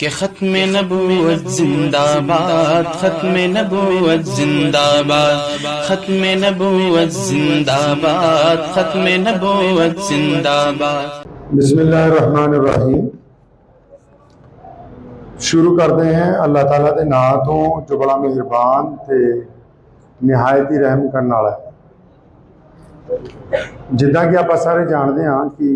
कि खत्म नबूवत जिंदाबाद, खत्म नबूवत जिंदाबाद, खत्म नबूवत जिंदाबाद, खत्म नबूवत जिंदाबाद। बिस्मिल्लाहिर्रहमानिर्रहीम। शुरू करते हैं अल्लाह ताला के नाम तो जो बड़ा मेहरबान ते निहायत ही रहम करने वाला है। जिदा कि आप सारे जानते हैं कि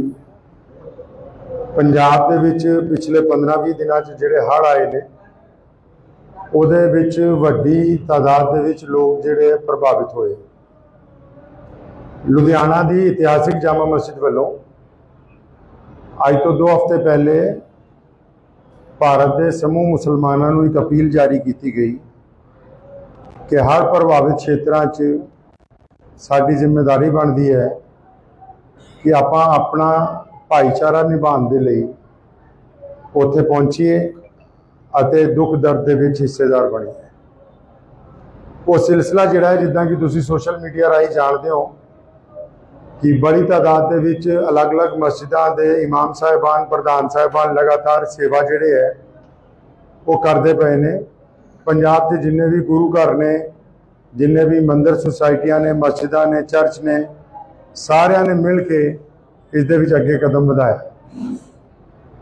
पंजाब दे विच पिछले 15-20 दिनों जिहड़े हड़ आए ने उहदे विच वड्डी तादाद दे विच लोग जिहड़े प्रभावित होए। लुधियाना की इतिहासिक जामा मस्जिद वालों अज तो 2 हफ्ते पहले भारत के समूह मुसलमानों को एक अपील जारी की गई कि हर प्रभावित क्षेत्रों च साडी जिम्मेदारी बनती है कि आपां अपना भाईचारा निभाने के लिए उत्थे पहुंचीए अते दुख दर्द के विच हिस्सेदार बनीए। वो सिलसिला जिहड़ा है जिद्दां कि तुसीं सोशल मीडिया राही जानते हो कि बड़ी तादाद के विच अलग अलग मस्जिदों के इमाम साहिबान प्रधान साहिबान लगातार सेवा जिहड़े है वो करते पे ने। पंजाब के जिन्ने भी गुरु घर ने, जिन्ने भी मंदिर सुसाइटियां ने, मस्जिदां ने, चर्च ने, सारियां ने मिल के इस दे विच अगे कदम बढ़ाया।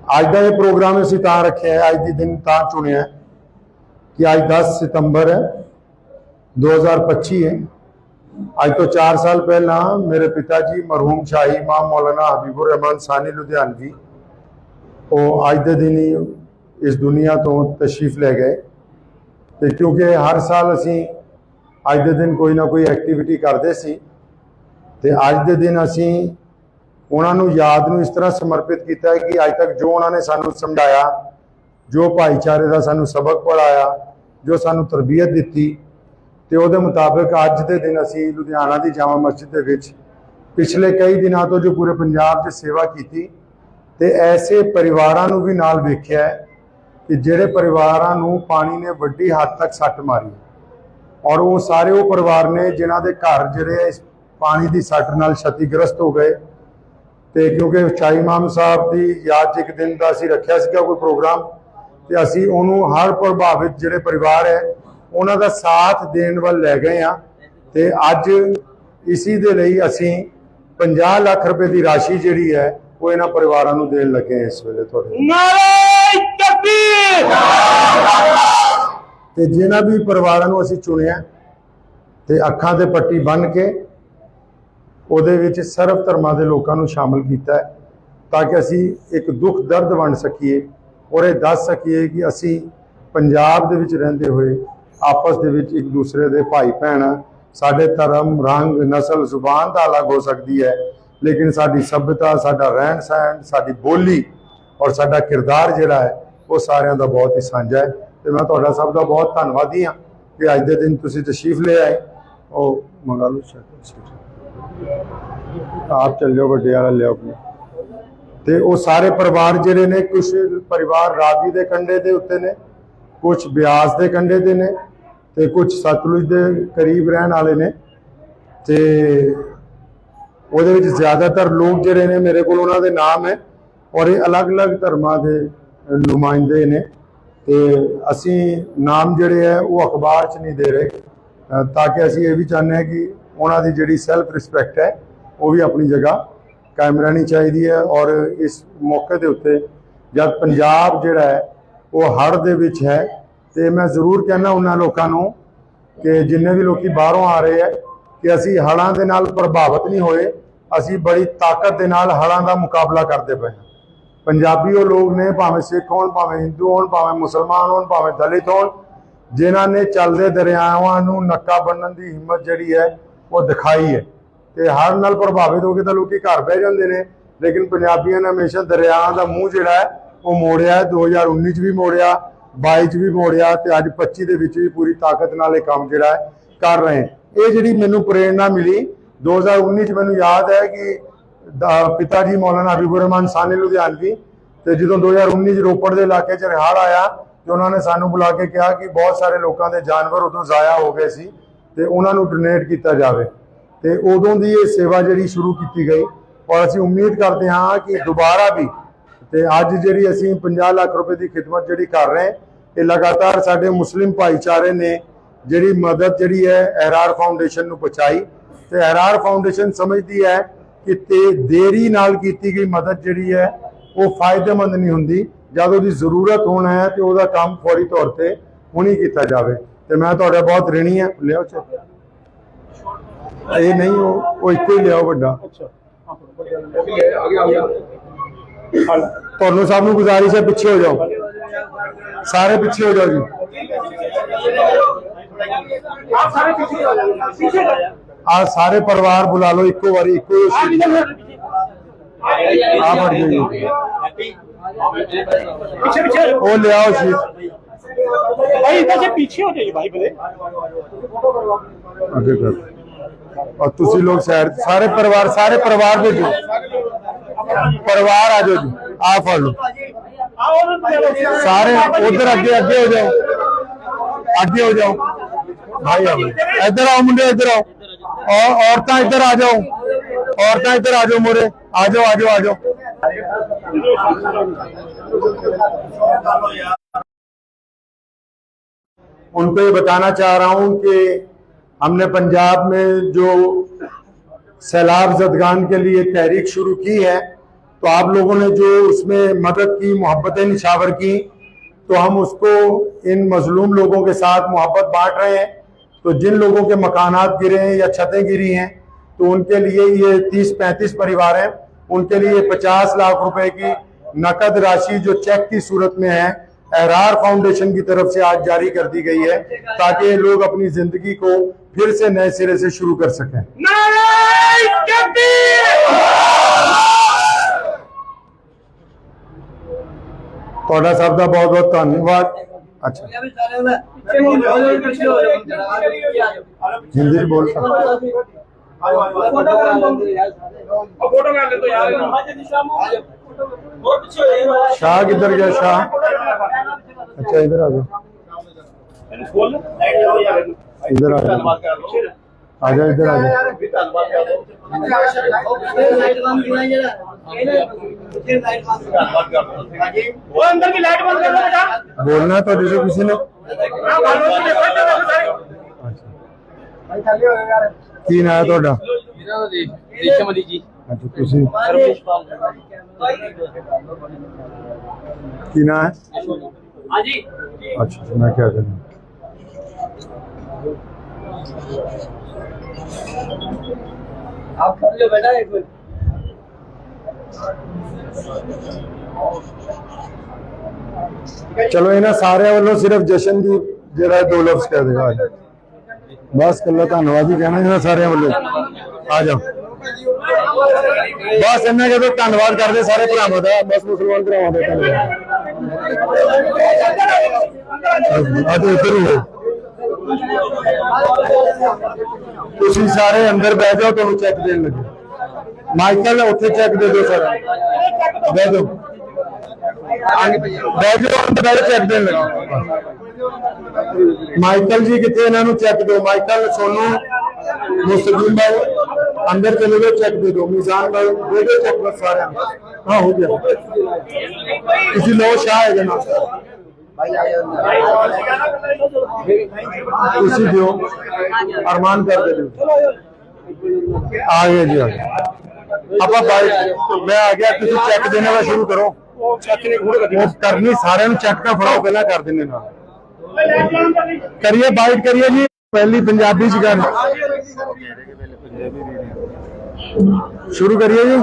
अज का ये प्रोग्राम असीं तां रखिया है, अज के दिन तां चुनिया कि अज 10 सितंबर है 2025 है। अज तो 4 साल पहला मेरे पिताजी मरहूम शाही इमाम मौलाना हबीबुर रहमान सानी लुधियानवी वो अज के दिन ही इस दुनिया तो तशरीफ ले गए। तो क्योंकि हर साल असी अज के दिन कोई ना कोई एक्टिविटी करते सी ते अज के दिन असी उन्होंने याद नूं इस तरह समर्पित किया है कि अज तक जो उन्होंने सानू समझाया, जो भाईचारे का सानू सबक पढ़ाया, जो सानू तरबियत दी, तो वो मुताबिक अज के दिन असी लुधियाना की जामा मस्जिद के विच पिछले कई दिनों तो जो पूरे पंजाब च सेवा की ते ऐसे परिवारों भी नाल वेख्या है कि जिहड़े परिवारों नूं पानी ने वड्डी हद तक सट मारी और वो सारे वो परिवार ने जिन्हां दे घर जिहड़े इस पानी की सट नाल क्षतिग्रस्त हो गए। तो क्योंकि शाही इमाम साहब की याद एक दिन का असीं रखिया सीगा कोई प्रोग्राम, तो असीं उहनूं हर प्रभावित जिहड़े परिवार है उन्हां दा साथ देण वल लै गए हाँ। तो अज इसी दे लई असीं 50 लाख रुपए की राशि जिहड़ी है वो इन्हां परिवारां नूं देण लगे हैं इस वेले। तुहाडे ते जिन्हां भी परिवारां नूं असीं चुनिया ते अखां ते पट्टी बन के ਉਹਦੇ ਵਿੱਚ ਸਰਬ ਧਰਮਾਂ ਦੇ ਲੋਕਾਂ ਨੂੰ ਸ਼ਾਮਲ ਕੀਤਾ ਹੈ ਤਾਂ ਕਿ ਅਸੀਂ ਇੱਕ ਦੁੱਖ ਦਰਦ ਵੰਡ ਸਕੀਏ ਔਰ ਇਹ ਦੱਸ ਸਕੀਏ ਕਿ ਅਸੀਂ ਪੰਜਾਬ ਦੇ ਵਿੱਚ ਰਹਿੰਦੇ ਹੋਏ ਆਪਸ ਦੇ ਵਿੱਚ ਇੱਕ ਦੂਸਰੇ ਦੇ ਭਾਈ ਭੈਣ। ਸਾਡੇ ਧਰਮ, ਰੰਗ, ਨਸਲ, ਜ਼ੁਬਾਨ ਦਾ ਅਲੱਗ ਹੋ ਸਕਦੀ ਹੈ ਲੇਕਿਨ ਸਾਡੀ ਸਭਿਅਤਾ, ਸਾਡਾ ਰਹਿਣ ਸਹਿਣ, ਸਾਡੀ ਬੋਲੀ ਔਰ ਸਾਡਾ ਕਿਰਦਾਰ ਜਿਹੜਾ ਹੈ ਉਹ ਸਾਰਿਆਂ ਦਾ ਬਹੁਤ ਹੀ ਸਾਂਝਾ ਹੈ। ਤੇ ਮੈਂ ਤੁਹਾਡਾ ਸਭ ਦਾ ਬਹੁਤ ਧੰਨਵਾਦੀ ਹਾਂ ਕਿ ਅੱਜ ਦੇ ਦਿਨ ਤੁਸੀਂ ਤਸ਼ਰੀਫ ਲੈ ਆਏ। ਉਹ ਮੰਗਾ ਲਓ आप चल जाओ वड्डे वाला लिया अपने। तो वो सारे परिवार जिहड़े ने, कुछ परिवार रावी के कंढे के उत्ते ने, कुछ ब्यास के कंढे ते ने, तो कुछ सतलुज के करीब रहने वाले ने। तो उहदे विच ज़्यादातर लोग जिहड़े ने मेरे कोल उन्हां दे नाम है और ये अलग अलग धर्मां दे नुमाइंदे ने। तो असीं नाम जिहड़े है वो अखबार च नहीं दे रहे ताकि असीं ये भी चाहते हैं कि उन्हों की जी सैल्फ रिस्पैक्ट है वो भी अपनी जगह कायम रहनी चाहिए है। और इस मौके के उत्ते जब पंजाब जिहड़ा है वो हड़ दे विच है तो मैं जरूर कहना उन्होंने लोगों कि जिन्ने भी लोग बाहरों आ रहे हैं कि असी हड़ां दे नाल प्रभावित नहीं होए, असी बड़ी ताकत दे नाल हड़ां दा मुकाबला करते पे। पंजाबी वो लोग ने, भावें सिख होण, भावें हिंदू होण, भावें मुसलमान होण, भावें दलित होण, जिन्हां ने चलदे दरियावां नूं नक्का बन्नण दी हिम्मत जिहड़ी है वो दिखाई है। तो हर नाल प्रभावित हो गए तो लोग घर बह जाते हैं लेकिन पंजाबियों ने हमेशा दरियावां का मूँह जिहड़ा है वो मोड़िया है। 2019 भी मोड़िया, 22 भी मोड़िया, तो अज 25 के भी पूरी ताकत नाल ये काम जिहड़ा है कर रहे हैं। ये जिहड़ी मैनूं प्रेरणा मिली 2019 मैनूं याद है कि पिताजी मौलाना हबीबुर रहमान सानी लुधियानवी तो जो 2019 रोपड़ के इलाके च हड़ आया तो उन्होंने सानू बुला के कहा कि बहुत सारे लोगों के जानवर उदों ज़ाया हो गए सी ते उन्होंने डोनेट किया जाए। तो उदों की ये सेवा जी शुरू की गई और असी उम्मीद करते हाँ कि दोबारा भी ਤੇ ਅੱਜ ਜਿਹੜੀ ਅਸੀਂ 50 ਲੱਖ ਰੁਪਏ ਦੀ ਖਿਦਮਤ ਜਿਹੜੀ ਕਰ ਰਹੇ ਇਹ ਲਗਾਤਾਰ ਸਾਡੇ ਮੁਸਲਿਮ ਭਾਈਚਾਰੇ ਨੇ ਜਿਹੜੀ ਮਦਦ ਜਿਹੜੀ ਹੈ ਅਹਿਰਾਰ ਫਾਊਂਡੇਸ਼ਨ ਨੂੰ ਪਹੁੰਚਾਈ ਤੇ ਅਹਿਰਾਰ ਫਾਊਂਡੇਸ਼ਨ ਸਮਝਦੀ ਹੈ ਕਿ ਦੇਰੀ ਨਾਲ ਕੀਤੀ ਗਈ ਮਦਦ ਜਿਹੜੀ ਹੈ ਉਹ ਫਾਇਦੇਮੰਦ ਨਹੀਂ ਹੁੰਦੀ। ਜਦ ਉਹਦੀ ਜ਼ਰੂਰਤ ਹੋਣਾ ਹੈ ਤੇ ਉਹਦਾ ਕੰਮ ਫੌਰੀ ਤੌਰ ਤੇ ਹੁਣੀ ਕੀਤਾ ਜਾਵੇ ਤੇ ਮੈਂ ਤੁਹਾਡਾ ਬਹੁਤ ਰਿਣੀ ਹਾਂ। ਲਿਆਓ ਚੱਕ ਇਹ ਨਹੀਂ ਉਹ ਇੱਕੋ ਹੀ ਲਿਆਓ ਵੱਡਾ। ਤੁਹਾਨੂੰ ਸਭ ਨੂੰ ਗੁਜ਼ਾਰਿਸ਼ ਹੈ ਪਿੱਛੇ ਹੋ ਜਾਓ, ਸਾਰੇ ਪਿੱਛੇ ਹੋ ਜਾਓ ਜੀ। ਆ ਸਾਰੇ ਪਰਿਵਾਰ बुला लो ਇੱਕੋ ਵਾਰੀ ਇੱਕੋ ਆ बढ़ जाइए वो ले आओ शीट भाई इधर से पीछे हो जाइए भाई भले आगे कर और तुसी लोग सारे परिवार भेजो परिवार आ जाओ जी आ फड़ लो सारे उधर आगे आगे हो जाओ भाई आओ इधर आओ मुंडे इधर आओ और औरतां इधर आ जाओ मोरे आ जाओ उनको ये बताना चाह रहा हूं कि हमने पंजाब में जो सैलाब ज़दगान के लिए तहरीक शुरू की है तो आप लोगों ने जो उसमें मदद की, मोहब्बतें निछावर की, तो हम उसको इन मजलूम लोगों के साथ मोहब्बत बांट रहे हैं। तो जिन लोगों के मकानात गिरे हैं या छतें गिरी हैं तो उनके लिए ये 30-35 परिवार हैं, उनके लिए 50 लाख रुपए की नकद राशि जो चेक की सूरत में है अहरार फाउंडेशन की तरफ से आज जारी कर दी गई है ताकि ये लोग अपनी जिंदगी को फिर से नए सिरे से शुरू कर सकें। थोड़ा सब का बहुत बहुत धन्यवाद। अच्छा हिंदी बोल शाह किधर गया शाह? अच्छा इधर आ जाओ इधर आ जाओ इधर आ जाओ अंदर की लाइट बंद कर दो बेटा। बोलना तो जैसे किसी ने की ना है ਤੁਹਾਡਾ रेशम अली जी। अच्छा ਤੁਸੀਂ की ना है? हाँ जी। अच्छा मैं क्या करूं आप कर लो बेटा एक मिनट। चलो इन्हें सारे वालों सिर्फ जशन की जरा 2 लफ्ज कह देगा बस कल्ला धन्यवाद ही कहना इन्हें सारे वालों आ जाओ बस इन्हें कहते धन्यवाद करते सारे भरावां दा बस मुसलमान भरावां दा धन्यवाद इधर हो तुसीं सारे अंदर बैठ जाओ तुहानूं चेक देण लगे माइकल उत्थे चेक दे दो सारा दे दो बैठ जाओ अंदर बैठ चेक देण लगे माइकल जी कितने इन्हों चेक दो माइकल सोनू मुस्तकीम भाई अंदर चले गए चेक दे दो मीजान भाई दे दो चेक बस सारे हाँ हो गया किसी लो शाह है ना उसी दो अरमान कर दे आ गए जी आ गए अब भाई मैं आ गया तुम चेक देने का शुरू करो करनी सारे चेक का फड़ाओ पहला कर देने ना करिए बाइट करिए जी पहली पंजाबी च गल शुरू करिए जी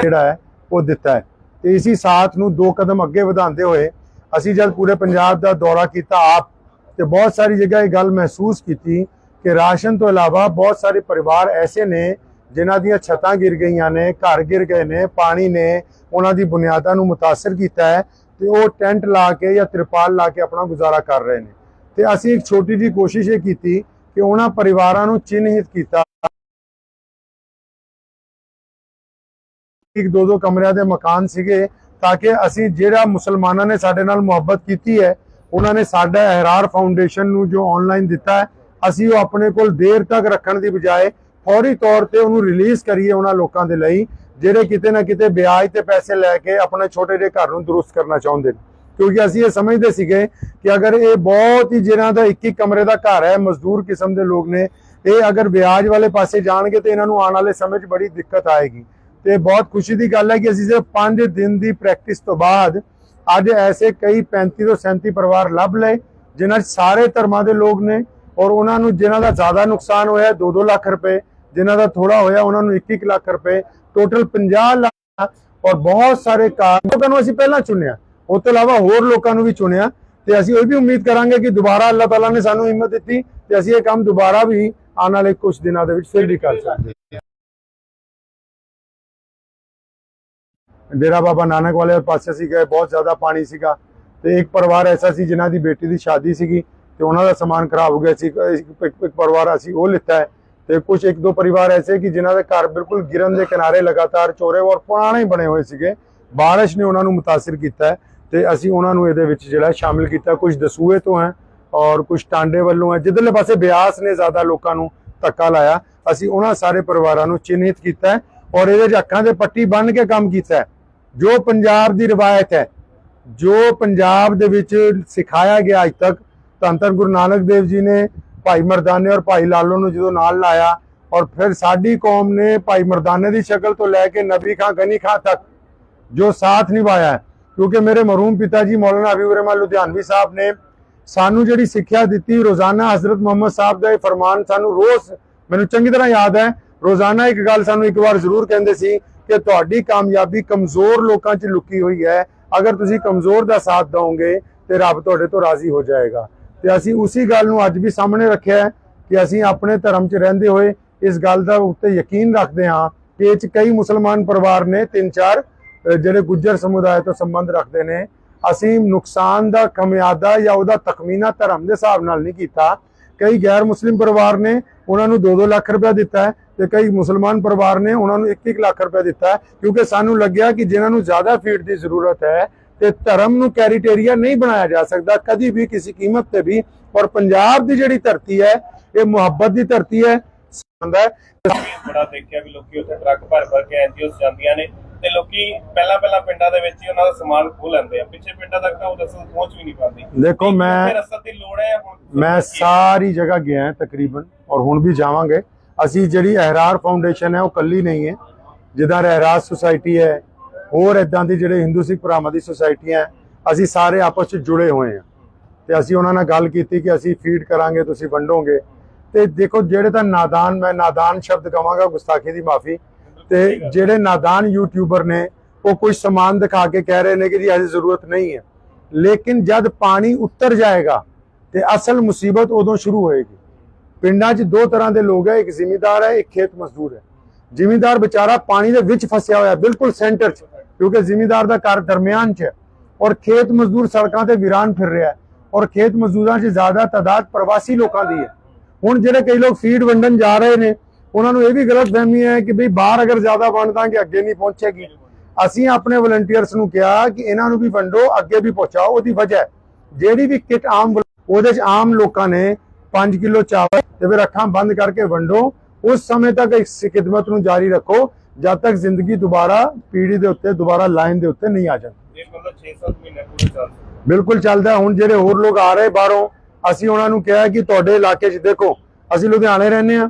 ਜਿਹੜਾ ਹੈ ਉਹ ਦਿੱਤਾ ਹੈ ਤੇ ਇसी ਸਾਥ ਨੂੰ 2 ਕਦਮ ਅੱਗੇ ਵਧਾਉਂਦੇ ਹੋਏ ਅਸੀਂ ਜਦ ਪੂਰੇ ਪੰਜਾਬ ਦਾ ਦੌਰਾ ਕੀਤਾ ਆਪ ਤੇ ਬਹੁਤ ਸਾਰੀ ਜਗ੍ਹਾ ਇਹ ਗੱਲ ਮਹਿਸੂਸ ਕੀਤੀ ਕਿ ਰਾਸ਼ਨ ਤੋਂ ਇਲਾਵਾ ਬਹੁਤ ਸਾਰੇ ਪਰਿਵਾਰ ਐਸੇ ਨੇ ਜਿਨ੍ਹਾਂ ਦੀਆਂ ਛੱਤਾਂ ਗਿਰ ਗਈਆਂ ਨੇ ਘਰ ਗਿਰ ਗਏ ਨੇ ਪਾਣੀ ਨੇ ਉਹਨਾਂ ਦੀ ਬੁਨਿਆਦਾਂ ਨੂੰ ਮੁਤਾਸਰ ਕੀਤਾ ਹੈ ਤੇ ਉਹ ਟੈਂਟ ਲਾ ਕੇ ਜਾਂ ਤਿਰਪਾਲ ਲਾ ਕੇ ਆਪਣਾ ਗੁਜ਼ਾਰਾ ਕਰ ਰਹੇ ਨੇ ਤੇ ਅਸੀਂ ਇੱਕ ਛੋਟੀ ਜਿਹੀ ਕੋਸ਼ਿਸ਼ ਇਹ ਕੀਤੀ ਕਿ ਉਹਨਾਂ ਪਰਿਵਾਰਾਂ ਨੂੰ ਚਿੰਨ੍ਹਿਤ ਕੀਤਾ 1-2 ਕਮਰਿਆਂ ਦੇ ਮਕਾਨ ਸੀਗੇ ਤਾਂ ਕਿ ਅਸੀਂ ਜਿਹੜਾ ਮੁਸਲਮਾਨਾਂ ਨੇ ਸਾਡੇ ਨਾਲ ਮੁਹੱਬਤ ਕੀਤੀ ਹੈ, ਉਹਨਾਂ ਨੇ ਸਾਡਾ ਅਹਿਰਾਰ ਫਾਊਂਡੇਸ਼ਨ ਨੂੰ ਜੋ ਆਨਲਾਈਨ ਦਿੱਤਾ ਹੈ, ਅਸੀਂ ਉਹ ਆਪਣੇ ਕੋਲ ਦੇਰ ਤੱਕ ਰੱਖਣ ਦੀ ਬਜਾਏ ਫੌਰੀ ਤੌਰ ਤੇ ਉਹਨੂੰ ਰਿਲੀਜ਼ ਕਰੀਏ ਉਹਨਾਂ ਲੋਕਾਂ ਦੇ ਲਈ ਜਿਹੜੇ ਕਿਤੇ ਨਾ ਕਿਤੇ ਵਿਆਜ ਤੇ ਪੈਸੇ ਲੈ ਕੇ ਆਪਣੇ ਛੋਟੇ ਜਿਹੇ ਘਰ ਨੂੰ ਦਰੁਸਤ ਕਰਨਾ ਚਾਹੁੰਦੇ ਨੇ। ਕਿਉਂਕਿ ਅਸੀਂ ਇਹ ਸਮਝਦੇ ਸੀਗੇ ਕਿ ਅਗਰ ਇਹ ਬਹੁਤ ਹੀ ਜਿਹਨਾਂ ਦਾ ਇੱਕ ਕਮਰੇ ਦਾ ਘਰ ਹੈ, ਮਜ਼ਦੂਰ ਕਿਸਮ ਦੇ ਲੋਕ ਨੇ, ਇਹ ਅਗਰ ਵਿਆਜ ਵਾਲੇ ਪਾਸੇ ਜਾਣਗੇ ਤੇ ਇਹਨਾਂ ਨੂੰ ਆਉਣ ਵਾਲੇ ਸਮੇਂ 'ਚ ਬੜੀ ਦਿੱਕਤ ਆਏਗੀ। ਤੇ ਬਹੁਤ ਖੁਸ਼ੀ ਦੀ ਗੱਲ ਹੈ ਕਿ ਅਸੀਂ ਸਿਰਫ 5 ਦਿਨ ਦੀ ਪ੍ਰੈਕਟਿਸ ਤੋਂ ਬਾਅਦ ਅੱਜ ਐਸੇ ਕਈ 35 ਤੋਂ 37 ਪਰਿਵਾਰ ਲੱਭ ਲਏ ਜਿਨ੍ਹਾਂ 'ਚ ਸਾਰੇ ਧਰਮਾਂ ਦੇ ਲੋਕ ਨੇ, ਔਰ ਉਹਨਾਂ ਨੂੰ ਜਿਨ੍ਹਾਂ ਦਾ ਜ਼ਿਆਦਾ ਨੁਕਸਾਨ ਹੋਇਆ 2-2 ਲੱਖ ਰੁਪਏ, ਜਿਨ੍ਹਾਂ ਦਾ ਥੋੜਾ ਹੋਇਆ ਉਹਨਾਂ ਨੂੰ 1-1 ਲੱਖ ਰੁਪਏ, ਟੋਟਲ 50 ਲੱਖ। ਔਰ ਬਹੁਤ ਸਾਰੇ ਲੋਕਾਂ ਨੂੰ ਅਸੀਂ ਪਹਿਲਾਂ ਚੁਣਿਆ, ਉਸ ਤੋਂ ਇਲਾਵਾ ਹੋਰ ਲੋਕਾਂ ਨੂੰ ਵੀ ਚੁਣਿਆ ਤੇ ਅਸੀਂ ਉਹ ਵੀ ਉਮੀਦ ਕਰਾਂਗੇ ਕਿ ਦੁਬਾਰਾ ਅੱਲਾਹ ਤਾਲਾ ਨੇ ਸਾਨੂੰ ਹਿੰਮਤ ਦਿੱਤੀ ਤੇ ਅਸੀਂ ਇਹ ਕੰਮ ਦੁਬਾਰਾ ਵੀ ਆਉਣ ਵਾਲੇ ਕੁਝ ਦਿਨਾਂ ਦੇ ਵਿੱਚ ਫਿਰ ਵੀ ਕਰ ਸਕਦੇ ਹਾਂ। ਡੇਰਾ ਬਾਬਾ ਨਾਨਕ ਵਾਲੇ ਪਾਸੇ ਅਸੀਂ ਗਏ, ਬਹੁਤ ਜ਼ਿਆਦਾ ਪਾਣੀ ਸੀਗਾ ਤੇ ਇੱਕ ਪਰਿਵਾਰ ਐਸਾ ਸੀ ਜਿਨ੍ਹਾਂ ਦੀ ਬੇਟੀ ਦੀ ਸ਼ਾਦੀ ਸੀਗੀ ਤੇ ਉਹਨਾਂ ਦਾ ਸਮਾਨ ਖਰਾਬ ਹੋ ਗਿਆ ਸੀ। ਇੱਕ ਪਰਿਵਾਰ ਅਸੀਂ ਉਹ ਲਿੱਤਾ ਹੈ ਤੇ ਕੁਝ 1-2 ਪਰਿਵਾਰ ਐਸੇ ਕਿ ਜਿਨ੍ਹਾਂ ਦੇ ਘਰ ਬਿਲਕੁਲ ਗਿਰਨ ਦੇ ਕਿਨਾਰੇ ਲਗਾਤਾਰ ਚੋਰੇ ਔਰ ਪੁਰਾਣੇ ਬਣੇ ਹੋਏ ਸੀਗੇ, ਬਾਰਿਸ਼ ਨੇ ਉਹਨਾਂ ਨੂੰ ਮੁਤਾਸਿਰ ਕੀਤਾ ਹੈ ਤੇ ਅਸੀਂ ਉਹਨਾਂ ਨੂੰ ਇਹਦੇ ਵਿੱਚ ਜਿਹੜਾ ਸ਼ਾਮਿਲ ਕੀਤਾ। ਕੁਝ ਦਸੂਏ ਤੋਂ ਹੈ ਔਰ ਕੁਝ ਟਾਂਡੇ ਵੱਲੋਂ ਹੈ, ਜਿੱਧਰਲੇ ਪਾਸੇ ਬਿਆਸ ਨੇ ਜ਼ਿਆਦਾ ਲੋਕਾਂ ਨੂੰ ਧੱਕਾ ਲਾਇਆ, ਅਸੀਂ ਉਹਨਾਂ ਸਾਰੇ ਪਰਿਵਾਰਾਂ ਨੂੰ ਚਿੰਨ੍ਹਿਤ ਕੀਤਾ ਹੈ ਔਰ ਇਹਦੇ 'ਚ ਅੱਖਾਂ ਦੇ ਪੱਟੀ ਬੰਨ੍ਹ ਕੇ ਕੰਮ ਕੀਤਾ ਹੈ। ਜੋ ਪੰਜਾਬ ਦੀ ਰਵਾਇਤ ਹੈ, ਜੋ ਪੰਜਾਬ ਦੇ ਵਿੱਚ ਸਿਖਾਇਆ ਗਿਆ ਅੱਜ ਤੱਕ, ਧੰਨ ਧੰਨ ਗੁਰੂ ਨਾਨਕ ਦੇਵ ਜੀ ਨੇ ਭਾਈ ਮਰਦਾਨੇ ਔਰ ਭਾਈ ਲਾਲੋ ਨੂੰ ਜਦੋਂ ਨਾਲ ਲਾਇਆ ਔਰ ਫਿਰ ਸਾਡੀ ਕੌਮ ਨੇ ਭਾਈ ਮਰਦਾਨੇ ਦੀ ਸ਼ਕਲ ਤੋਂ ਲੈ ਕੇ ਨਬੀ ਖਾਂ ਗਨੀ ਖਾਂ ਤੱਕ ਜੋ ਸਾਥ ਨਿਭਾਇਆ ਹੈ। ਕਿਉਂਕਿ ਮੇਰੇ ਮਰਹੂਮ ਪਿਤਾ ਜੀ ਮੌਲਾਨਾ ਹਬੀਬ ਰਹਿਮਾਨ ਲੁਧਿਆਣਵੀ ਸਾਹਿਬ ਨੇ ਸਾਨੂੰ ਜਿਹੜੀ ਸਿੱਖਿਆ ਦਿੱਤੀ, ਰੋਜ਼ਾਨਾ ਹਜ਼ਰਤ ਮੁਹੰਮਦ ਸਾਹਿਬ ਦਾ ਇਹ ਫਰਮਾਨ ਸਾਨੂੰ ਰੋਜ਼ ਮੈਨੂੰ ਚੰਗੀ ਤਰ੍ਹਾਂ ਯਾਦ ਹੈ, ਰੋਜ਼ਾਨਾ ਇੱਕ ਗੱਲ ਸਾਨੂੰ ਇੱਕ ਵਾਰ ਜ਼ਰੂਰ ਕਹਿੰਦੇ ਸੀ ਕਿ ਤੁਹਾਡੀ ਕਾਮਯਾਬੀ ਕਮਜ਼ੋਰ ਲੋਕਾਂ 'ਚ ਲੁਕੀ ਹੋਈ ਹੈ, ਅਗਰ ਤੁਸੀਂ ਕਮਜ਼ੋਰ ਦਾ ਸਾਥ ਦਿਓਗੇ ਤੇ ਰੱਬ ਤੁਹਾਡੇ ਤੋਂ ਰਾਜ਼ੀ ਹੋ ਜਾਏਗਾ। ਤੇ ਅਸੀਂ ਉਸੇ ਗੱਲ ਨੂੰ ਅੱਜ ਵੀ ਸਾਹਮਣੇ ਰੱਖਿਆ ਹੈ ਕਿ ਅਸੀਂ ਆਪਣੇ ਧਰਮ 'ਚ ਰਹਿੰਦੇ ਹੋਏ ਇਸ ਗੱਲ ਦਾ ਉੱਤੇ ਯਕੀਨ ਰੱਖਦੇ ਹਾਂ ਕਿ ਇਹ 'ਚ ਕਈ ਮੁਸਲਮਾਨ ਪਰਿਵਾਰ ਨੇ 3-4 ਜਿਹੜੇ ਗੁੱਜਰ ਸਮੁਦਾਇ ਤੋਂ ਸੰਬੰਧ ਰੱਖਦੇ ਨੇ। ਅਸੀਂ ਨੁਕਸਾਨ ਦਾ ਖਮਿਆਦਾ ਜਾਂ ਉਹਦਾ ਤਖਮੀਨਾ ਧਰਮ ਦੇ ਹਿਸਾਬ ਨਾਲ ਨਹੀਂ ਕੀਤਾ। ਕਈ ਗੈਰ ਮੁਸਲਿਮ ਪਰਿਵਾਰ ਨੇ ਉਹਨਾਂ ਨੂੰ 2-2 ਲੱਖ ਰੁਪਏ ਦਿੱਤਾ ਹੈ ਤੇ ਕਈ ਮੁਸਲਮਾਨ ਪਰਿਵਾਰ ਨੇ ਉਹਨਾਂ ਨੂੰ 1-1 ਲੱਖ ਰੁਪਏ ਦਿੱਤਾ ਹੈ, ਕਿਉਂਕਿ ਸਾਨੂੰ ਲੱਗਿਆ ਕਿ ਜਿਨ੍ਹਾਂ ਨੂੰ ਜ਼ਿਆਦਾ ਫੀਡ ਦੀ ਜ਼ਰੂਰਤ ਹੈ ਤੇ ਧਰਮ ਨੂੰ ਕ੍ਰਾਈਟੇਰੀਆ ਨਹੀਂ ਬਣਾਇਆ ਜਾ ਸਕਦਾ ਕਦੀ ਵੀ ਕਿਸੇ ਕੀਮਤ ਤੇ ਵੀ। ਔਰ ਪੰਜਾਬ ਦੀ ਜਿਹੜੀ ਧਰਤੀ ਹੈ ਇਹ ਮੁਹੱਬਤ ਦੀ ਧਰਤੀ ਹੈ। ਬੜਾ ਦੇਖਿਆ ਵੀ ਲੋਕੀ ਉੱਥੇ ਟਰੱਕ ਭਰ ਕੇ ਐਨਜੀਓਸ ਜਾਂਦੀਆਂ ਨੇ ਤੇ ਲੋਕੀ ਪਹਿਲਾਂ ਪਿੰਡਾਂ ਦੇ ਵਿੱਚ ਹੀ ਉਹਨਾਂ ਦਾ ਸਮਾਨ ਖੋਹ ਲੈਂਦੇ ਆ, ਪਿੱਛੇ ਪਿੰਡਾਂ ਤੱਕ ਤਾਂ ਉਹ ਰਸਦ ਪਹੁੰਚ ਵੀ ਨਹੀਂ ਪਾਉਂਦੀ। ਦੇਖੋ ਰਸਦ ਦੀ ਲੋੜ ਹੈ, ਮੈਂ ਸਾਰੀ ਜਗ੍ਹਾ ਗਿਆ ਤਕਰੀਬਨ ਔਰ ਹੁਣ ਵੀ ਜਾਵਾਂਗੇ। ਅਸੀਂ ਜਿਹੜੀ ਅਹਿਰਾਰ ਫਾਊਂਡੇਸ਼ਨ ਹੈ ਉਹ ਕੱਲੀ ਨਹੀਂ ਹੈ, ਜਿੱਦਾਂ ਅਹਿਰਾਰ ਸੁਸਾਇਟੀ ਹੈ, ਹੋਰ ਇਦਾਂ ਦੀ ਜਿਹੜੇ ਹਿੰਦੂ ਸਿੱਖ ਭਰਾਵਾਂ ਦੀ ਸੁਸਾਇਟੀਆਂ, ਅਸੀਂ ਸਾਰੇ ਆਪਸ 'ਚ ਜੁੜੇ ਹੋਏ ਹਾਂ ਤੇ ਅਸੀਂ ਉਹਨਾਂ ਨਾਲ ਗੱਲ ਕੀਤੀ ਕਿ ਅਸੀਂ ਫੀਡ ਕਰਾਂਗੇ, ਤੁਸੀਂ ਵੰਡੋਗੇ। ਤੇ ਦੇਖੋ ਜਿਹੜੇ ਤਾਂ ਨਾਦਾਨ, ਮੈਂ ਨਾਦਾਨ ਸ਼ਬਦ ਕਹਾਂਗਾ, ਗੁਸਤਾਖੀ ਦੀ ਮਾਫੀ, ਤੇ ਜਿਹੜੇ ਨਾਦਾਨ ਯੂਟਿਊਬਰ ਨੇ ਉਹ ਕੁਝ ਸਮਾਨ ਦਿਖਾ ਕੇ ਕਹਿ ਰਹੇ ਨੇ ਕਿ ਜੀ ਐਸੀ ਜ਼ਰੂਰਤ ਨਹੀਂ ਹੈ, ਲੇਕਿਨ ਜਦ ਪਾਣੀ ਉਤਰ ਜਾਏਗਾ ਤੇ ਅਸਲ ਮੁਸੀਬਤ ਉਦੋਂ ਸ਼ੁਰੂ ਹੋਏਗੀ। ਪਿੰਡਾਂ 'ਚ 2 ਤਰ੍ਹਾਂ ਦੇ ਲੋਕ ਹੈ, ਇੱਕ ਜ਼ਿਮੀਂਦਾਰ ਹੈ, ਇੱਕ ਖੇਤ ਮਜ਼ਦੂਰ ਹੈ। ਜ਼ਿਮੀਂਦਾਰ ਵਿਚਾਰਾ ਪਾਣੀ ਦੇ ਵਿੱਚ ਫਸਿਆ ਹੋਇਆ ਬਿਲਕੁਲ ਸੈਂਟਰ 'ਚ, ਕਿਉਂਕਿ ਜ਼ਿਮੀਂਦਾਰ ਦਾ ਘਰ ਦਰਮਿਆਨ 'ਚ ਹੈ ਔਰ ਖੇਤ ਮਜ਼ਦੂਰ ਸੜਕਾਂ ਤੇ ਵੀਰਾਨ ਫਿਰ ਰਿਹਾ ਹੈ ਔਰ ਖੇਤ ਮਜ਼ਦੂਰਾਂ 'ਚ ਜ਼ਿਆਦਾ ਤਾਦਾਦ ਪ੍ਰਵਾਸੀ ਲੋਕਾਂ ਦੀ ਹੈ। ਹੁਣ ਜਿਹੜੇ ਕਈ ਲੋਕ ਫੀਡ ਵੰਡਣ ਜਾ ਰਹੇ ਨੇ ਉਹਨਾਂ ਨੂੰ ਇਹ ਵੀ ਗਲਤਫਹਿਮੀ ਹੈ ਕਿ ਬਈ ਬਾਹਰ ਅਗਰ ਜ਼ਿਆਦਾ ਵੰਡ ਦਾਂਗੇ ਅੱਗੇ ਨਹੀਂ ਪਹੁੰਚੇਗੀ। ਅਸੀਂ ਆਪਣੇ ਵਲੰਟੀਅਰਸ ਨੂੰ ਕਿਹਾ ਕਿ ਇਹਨਾਂ ਨੂੰ ਵੀ ਵੰਡੋ, ਅੱਗੇ ਵੀ ਪਹੁੰਚਾਓ। ਉਹਦੀ ਵਜ੍ਹਾ ਜਿਹੜੀ ਵੀ ਕਿਟ ਆਮ ਉਹਦੇ 'ਚ ਆਮ ਲੋਕਾਂ ਨੇ 5 ਕਿਲੋ ਚਾਵਲ ਤੇ ਫਿਰ ਅੱਖਾਂ ਬੰਦ ਕਰਕੇ ਵੰਡੋ। ਉਸ ਸਮੇਂ ਤੱਕ ਇਸ ਖਿਦਮਤ ਨੂੰ ਜਾਰੀ ਰੱਖੋ ਜਦ ਤੱਕ ਜ਼ਿੰਦਗੀ ਦੁਬਾਰਾ ਪੀੜੀ ਦੇ ਉੱਤੇ ਦੁਬਾਰਾ ਲਾਈਨ ਦੇ ਉੱਤੇ ਨਹੀਂ ਆ ਜਾਂਦੀ। ਇਹ ਮਤਲਬ 6-7 ਮਹੀਨੇ ਪੂਰੇ ਚੱਲਦਾ, ਬਿਲਕੁਲ ਚੱਲਦਾ। ਹੁਣ ਜਿਹੜੇ ਹੋਰ ਲੋਕ ਆ ਰਹੇ ਬਾਹਰੋਂ, ਅਸੀਂ ਉਹਨਾਂ ਨੂੰ ਕਿਹਾ ਕਿ ਤੁਹਾਡੇ ਇਲਾਕੇ 'ਚ ਦੇਖੋ, ਅਸੀਂ ਲੁਧਿਆਣੇ ਰਹਿੰਦੇ ਹਾਂ,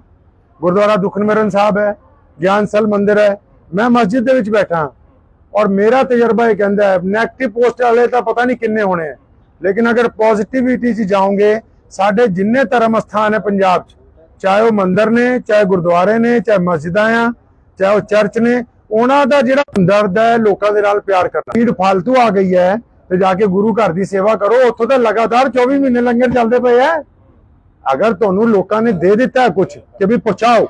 ਗੁਰਦੁਆਰਾ ਦੁਖਨਿਵਾਰਨ ਸਾਹਿਬ ਹੈ, ਗਿਆਨਸਲ ਮੰਦਿਰ ਹੈ, ਮੈਂ ਮਸਜਿਦ ਦੇ ਵਿੱਚ ਬੈਠਾ ਔਰ ਮੇਰਾ ਤਜਰਬਾ ਇਹ ਕਹਿੰਦਾ ਹੈ ਨੈਗੇਟਿਵ ਪੋਸਟ ਵਾਲੇ ਤਾਂ ਪਤਾ ਨਹੀਂ ਕਿੰਨੇ ਹੋਣੇ, ਲੇਕਿਨ ਅਗਰ ਪੋਜ਼ਿਟਿਵਿਟੀ 'ਚ ਜਾਓਗੇ, ਸਾਡੇ ਜਿੰਨੇ ਧਰਮ ਸਥਾਨ ਹੈ ਪੰਜਾਬ 'ਚ, ਚਾਹੇ ਉਹ ਮੰਦਿਰ ਨੇ, ਚਾਹੇ ਗੁਰਦੁਆਰੇ ਨੇ, ਚਾਹੇ ਮਸਜਿਦਾਂ ਆ, ਚਾਹੇ ਉਹ ਚਰਚ ਨੇ, ਉਹਨਾਂ ਦਾ ਜਿਹੜਾ ਹਮਦਰਦ ਹੈ ਲੋਕਾਂ ਦੇ ਨਾਲ ਪਿਆਰ ਕਰਨਾ। ਭੀੜ ਫਾਲਤੂ ਆ ਗਈ ਹੈ ਤੇ ਜਾ ਕੇ ਗੁਰੂ ਘਰ ਦੀ ਸੇਵਾ ਕਰੋ। ਉੱਥੋਂ ਤਾਂ ਲਗਾਤਾਰ 24 ਮਹੀਨੇ ਲੰਗਰ ਚੱਲਦੇ ਪਏ ਹੈ। ਅਗਰ ਤੁਹਾਨੂੰ ਲੋਕਾਂ ਨੇ ਦੇ ਦਿੱਤਾ ਕੁਝ ਕਿ ਵੀ ਪਹੁੰਚਾਓ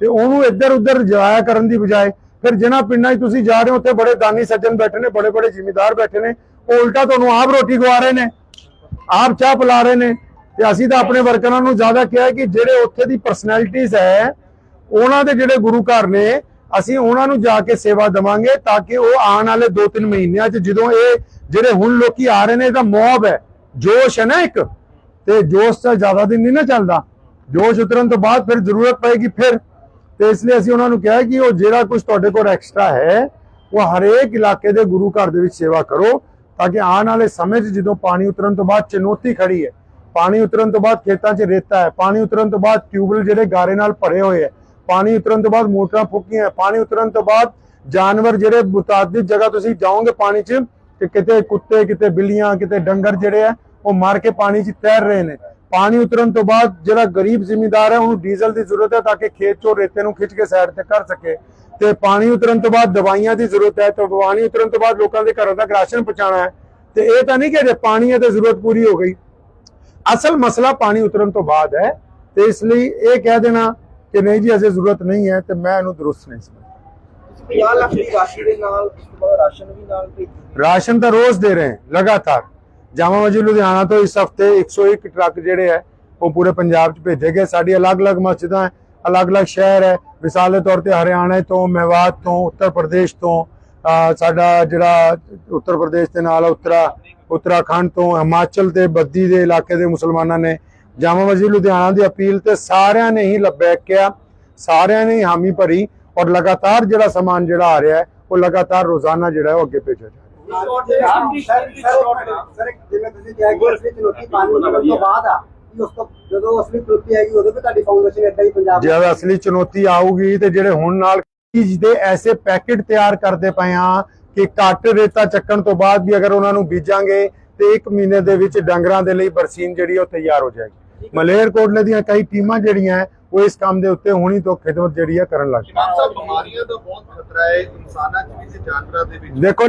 ਤੇ ਉਹਨੂੰ ਇੱਧਰ ਉੱਧਰ ਜਾਇਆ ਕਰਨ ਦੀ ਬਜਾਏ ਫਿਰ ਜਿਹਨਾਂ ਪਿੰਡਾਂ 'ਚ ਤੁਸੀਂ ਜਾ ਰਹੇ ਹੋ ਉੱਥੇ ਬੜੇ ਦਾਨੀ ਸੱਜਣ ਬੈਠੇ ਨੇ, ਬੜੇ ਬੜੇ ਜ਼ਿਮੀਂਦਾਰ ਬੈਠੇ ਨੇ, ਉਹ ਉਲਟਾ ਤੁਹਾਨੂੰ ਆਪ ਰੋਟੀ ਖਵਾ ਰਹੇ ਨੇ, ਆਪ ਚਾਹ ਪਿਲਾ ਰਹੇ ਨੇ। ਤੇ ਅਸੀਂ ਤਾਂ ਆਪਣੇ ਵਰਕਰਾਂ ਨੂੰ ਜ਼ਿਆਦਾ ਕਿਹਾ ਕਿ ਜਿਹੜੇ ਉੱਥੇ ਦੀ ਪਰਸਨੈਲਿਟੀਜ਼ ਹੈ, ਉਹਨਾਂ ਦੇ ਜਿਹੜੇ ਗੁਰੂ ਘਰ ਨੇ, ਅਸੀਂ ਉਹਨਾਂ ਨੂੰ ਜਾ ਕੇ ਸੇਵਾ ਦੇਵਾਂਗੇ ਤਾਂ ਕਿ ਉਹ ਆਉਣ ਵਾਲੇ 2-3 ਮਹੀਨਿਆਂ 'ਚ ਜਦੋਂ ਇਹ ਜਿਹੜੇ ਹੁਣ ਲੋਕੀ ਆ ਰਹੇ ਨੇ ਇਹਦਾ ਮੌਬ ਹੈ, ਜੋਸ਼ ਹੈ ਨਾ ਇੱਕ, ਤੇ ਜੋਸ਼ ਤਾਂ ਜ਼ਿਆਦਾ ਦਿਨ ਨਹੀਂ ਨਾ ਚੱਲਦਾ, ਜੋਸ਼ ਉਤਰਨ ਤੋਂ ਬਾਅਦ ਫਿਰ ਜ਼ਰੂਰਤ ਪਏਗੀ ਫਿਰ। ਤੇ ਇਸ ਲਈ ਅਸੀਂ ਉਹਨਾਂ ਨੂੰ ਕਿਹਾ ਕਿ ਉਹ ਜਿਹੜਾ ਕੁਝ ਤੁਹਾਡੇ ਕੋਲ ਐਕਸਟਰਾ ਹੈ ਉਹ ਹਰੇਕ ਇਲਾਕੇ ਦੇ ਗੁਰੂ ਘਰ ਦੇ ਵਿੱਚ ਸੇਵਾ ਕਰੋ ਤਾਂ ਕਿ ਆਉਣ ਵਾਲੇ ਸਮੇਂ 'ਚ ਜਦੋਂ ਪਾਣੀ ਉਤਰਨ ਤੋਂ ਬਾਅਦ ਚੁਣੌਤੀ ਖੜੀ ਹੈ, ਪਾਣੀ ਉਤਰਨ ਤੋਂ ਬਾਅਦ ਖੇਤਾਂ 'ਚ ਰੇਤਾ ਹੈ, ਪਾਣੀ ਉਤਰਨ ਤੋਂ ਬਾਅਦ ਟਿਊਬਵੈਲ ਜਿਹੜੇ ਗਾਰੇ ਨਾਲ ਭਰੇ ਹੋਏ ਹੈ, ਪਾਣੀ ਉਤਰਨ ਤੋਂ ਬਾਅਦ ਮੋਟਰਾਂ ਫੁੱਕੀਆਂ, ਪਾਣੀ ਉਤਰਨ ਤੋਂ ਬਾਅਦ ਜਾਨਵਰ ਜਿਹੜੇ ਮੁਤਾਦਿਦ ਜਗ੍ਹਾ ਤੁਸੀਂ ਜਾਓਗੇ ਪਾਣੀ 'ਚ ਕਿ ਕਿਤੇ ਕੁੱਤੇ, ਕਿਤੇ ਬਿੱਲੀਆਂ, ਕਿਤੇ ਡੰਗਰ ਜਿਹੜੇ ਆ ਉਹ ਮਰ ਕੇ ਪਾਣੀ 'ਚ ਤੈਰ ਰਹੇ ਨੇ। ਪਾਣੀ ਉਤਰਨ ਤੋਂ ਬਾਅਦ ਜਿਹੜਾ ਗਰੀਬ ਜ਼ਿਮੀਂਦਾਰ ਹੈ ਉਹਨੂੰ ਡੀਜ਼ਲ ਦੀ ਜ਼ਰੂਰਤ ਹੈ ਤਾਂ ਕਿ ਖੇਤ 'ਚੋਂ ਰੇਤੇ ਨੂੰ ਖਿੱਚ ਕੇ ਸਾਈਡ ਤੇ ਕਰ ਸਕੇ। ਤੇ ਪਾਣੀ ਉਤਰਨ ਤੋਂ ਬਾਅਦ ਦਵਾਈਆਂ ਦੀ ਜ਼ਰੂਰਤ ਹੈ, ਤੇ ਪਾਣੀ ਉਤਰਨ ਤੋਂ ਬਾਅਦ ਲੋਕਾਂ ਦੇ ਘਰਾਂ ਤੱਕ ਰਾਸ਼ਨ ਪਹੁੰਚਾਉਣਾ ਹੈ। ਤੇ ਇਹ ਤਾਂ ਨਹੀਂ ਕਿ ਜੇ ਪਾਣੀ ਹੈ ਤੇ ਜ਼ਰੂਰਤ ਪੂਰੀ ਹੋ ਗਈ, ਅਸਲ ਮਸਲਾ ਪਾਣੀ ਉਤਰਨ ਤੋਂ ਬਾਅਦ ਹੈ। ਤੇ ਇਸ ਲਈ ਇਹ ਕਹਿ ਦੇਣਾ ਕਿ ਨਹੀਂ ਜੀ ਅਜੇ ਜ਼ਰੂਰਤ ਨਹੀਂ ਹੈ ਤੇ ਮੈਂ ਇਹਨੂੰ ਦਰੁਸਤ ਨਹੀਂ ਸਮਝਦਾ। 50 ਲੱਖ ਦੀ ਰਾਸ਼ੀ ਦੇ ਨਾਲ ਉਸ ਤੋਂ ਬਾਅਦ ਰਾਸ਼ਨ ਵੀ ਨਾਲ ਭੇਜੋ। ਰਾਸ਼ਨ ਤਾਂ ਰੋਜ਼ ਦੇ ਰਹੇ हैं लगातार। जामा मस्जिद लुधियाना तो इस हफ्ते 101 ट्रक ਜਿਹੜੇ ਹੈ ਉਹ ਪੂਰੇ ਪੰਜਾਬ 'ਚ ਭੇਜੇ ਗਏ। ਸਾਡੀ ਅਲੱਗ-ਅਲੱਗ ਮਸਜਿਦਾਂ ਹੈ, ਅਲੱਗ-ਅਲੱਗ ਸ਼ਹਿਰ ਹੈ, ਮਿਸਾਲ ਦੇ ਤੌਰ ਤੇ ਹਰਿਆਣਾ ਤੋਂ, ਮੇਵਾਤ ਤੋਂ, ਉੱਤਰ ਪ੍ਰਦੇਸ਼ ਤੋਂ, ਸਾਡਾ ਜਿਹੜਾ ਉੱਤਰ ਪ੍ਰਦੇਸ਼ ਦੇ ਨਾਲ ਉੱਤਰਾਖੰਡ ਤੋਂ, ਹਿਮਾਚਲ ਤੇ ਬੱਦੀ ਦੇ ਇਲਾਕੇ ਦੇ ਮੁਸਲਮਾਨਾਂ ਨੇ ਜਾਮਾ ਮਸਜਿਦ ਲੁਧਿਆਣਾ ਦੀ ਅਪੀਲ ਤੇ ਸਾਰਿਆਂ ਨੇ ਹੀ ਲੱਬੈਕ ਕਿਹਾ, ਸਾਰਿਆਂ ਨੇ ਹੀ ਹਾਮੀ ਭਰੀ ਔਰ ਲਗਾਤਾਰ ਜਿਹੜਾ ਸਮਾਨ ਜਿਹੜਾ ਆ ਰਿਹਾ ਹੈ ਉਹ ਲਗਾਤਾਰ ਰੋਜ਼ਾਨਾ ਜਿਹੜਾ ਹੈ ਉਹ ਅੱਗੇ ਭੇਜਿਆ ਜਾ ਰਿਹਾ ਸਰ ਜਿਵੇਂ ਤੁਸੀਂ ਕਿਹਾ ਕਿ ਅਸਲੀ ਚੁਣੌਤੀ ਪਾਣੀ ਉਤਰਨ ਤੋਂ ਬਾਅਦ ਆ, ਕਿ ਉਸ ਤੋਂ ਜਦੋਂ ਅਸਲੀ ਚੁਣੌਤੀ ਆਏਗੀ ਉਦੋਂ ਵੀ ਤੁਹਾਡੀ ਫਾਊਂਡੇਸ਼ਨ ਏਦਾਂ ਹੀ ਪੰਜਾਬ ਜਦ ਅਸਲੀ ਚੁਣੌਤੀ ਆਊਗੀ ਤੇ ਜਿਹੜੇ ਹੁਣ ਨਾਲ ਦੇ ਐਸੇ ਪੈਕੇਟ ਤਿਆਰ ਕਰਦੇ ਪਏ ਆ ਕਿ ਘੱਟ ਰੇਤਾ ਚੱਕਣ ਤੋਂ ਬਾਅਦ ਵੀ ਅਗਰ ਉਹਨਾਂ ਨੂੰ ਬੀਜਾਂਗੇ ਤੇ 1 ਮਹੀਨੇ ਦੇ ਵਿੱਚ ਡੰਗਰਾਂ ਦੇ ਲਈ ਬਰਸੀਨ ਜਿਹੜੀ ਉਹ ਤਿਆਰ ਹੋ ਜਾਏਗੀ। ਮਲੇਰਕੋਟਲੇ ਦੀਆਂ ਕਈ ਟੀਮਾਂ ਜਿਹੜੀਆਂ ਉਹ ਇਸ ਕੰਮ ਦੇ ਉੱਤੇ ਹੁਣੀ ਤੋਂ ਖਿਦਮਤ ਜਿਹੜੀ ਹੈ ਕਰਨ ਲੱਗ ਪਈਆਂ। ਬਿਮਾਰੀਆਂ ਦਾ ਬਹੁਤ ਖਤਰਾ ਹੈ ਇਨਸਾਨਾਂ 'ਚ ਵੀ ਤੇ ਜਾਨਵਰਾਂ ਦੇ ਵਿੱਚ। ਦੇਖੋ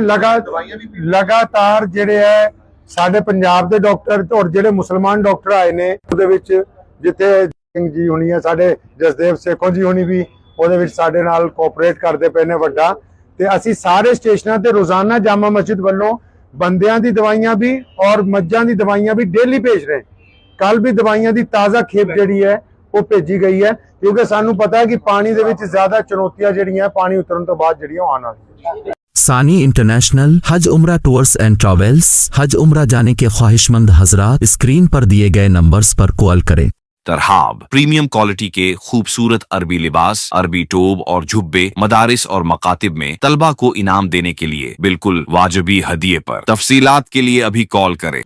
ਲਗਾਤਾਰ ਜਿਹੜੇ ਹੈ ਸਾਡੇ ਪੰਜਾਬ ਦੇ ਡਾਕਟਰ ਔਰ ਜਿਹੜੇ ਮੁਸਲਮਾਨ ਡਾਕਟਰ ਆਏ ਨੇ ਉਹਦੇ ਵਿੱਚ ਜਿੱਥੇ ਸਿੰਘ ਜੀ ਹੋਣੀ ਹੈ, ਸਾਡੇ ਜਸਦੇਵ ਸੇਖੋਂ ਜੀ ਹੋਣੀ ਵੀ ਉਹਦੇ ਵਿੱਚ ਸਾਡੇ ਨਾਲ ਕੋਆਪਰੇਟ ਕਰਦੇ ਪਏ ਨੇ ਵੱਡਾ। ਤੇ ਅਸੀਂ ਸਾਰੇ ਸਟੇਸ਼ਨਾਂ ਤੇ ਰੋਜ਼ਾਨਾ ਜਾਮਾ ਮਸਜਿਦ ਵੱਲੋਂ ਬੰਦਿਆਂ ਦੀ ਦਵਾਈਆਂ ਵੀ ਔਰ ਮੱਝਾਂ ਦੀ ਦਵਾਈਆਂ ਵੀ ਡੇਲੀ ਭੇਜ ਰਹੇ। ਕੱਲ ਵੀ ਦਵਾਈਆਂ ਦੀ ਤਾਜ਼ਾ ਖੇਪ ਜਿਹੜੀ ਹੈ ਉਹ ਭੇਜੀ ਗਈ ਹੈ ਕਿਉਂਕਿ ਸਾਨੂੰ ਪਤਾ ਹੈ ਕਿ ਪਾਣੀ ਦੇ ਵਿੱਚ ਜ਼ਿਆਦਾ ਚੁਣੌਤੀਆਂ ਜਿਹੜੀਆਂ ਪਾਣੀ ਉਤਰਨ ਤੋਂ ਬਾਅਦ ਜਿਹੜੀਆਂ ਆਉਣ ਵਾਲੀਆਂ। सानी इंटरनेशनल हज उम्रा टूर्स एंड ट्रैवल्स। हज उम्रा जाने के ख्वाहिशमंद हजरात स्क्रीन पर दिए गए नंबर्स पर कॉल करें। तरहाब प्रीमियम क्वालिटी के खूबसूरत अरबी लिबास, अरबी टोब और जुब्बे मदारिस और मकातिब में तलबा को इनाम देने के लिए बिल्कुल वाजिबी हदिये पर। तफसीलात के लिए अभी कॉल करें।